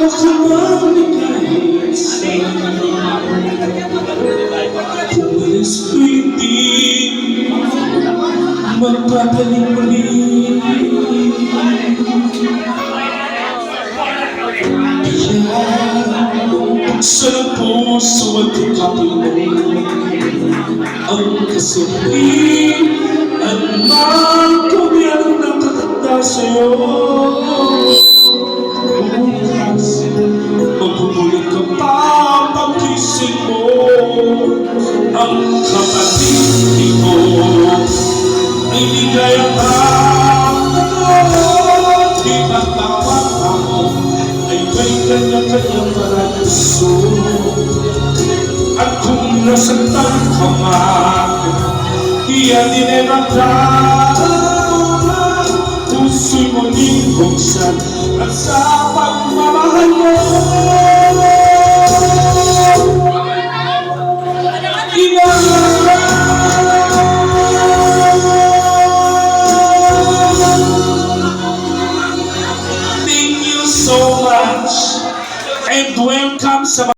ka mamigay sa pulis ko hindi magpapalik muli. Kaya buksan ang puso at ikapin mo ang kasabihin at magkabiyang nakatanda sa'yo. Bukas, magbubulit ka pa pagkising mo ang kapatid mo. Ay ligaya ka di magtawag ako ay may kanya-kanyang paraiso. At kung nasaktan ka man, iyan din ay magdaan. Puso'y muling buksan at sa pagmamahal mo. Thank you so much and welcome sa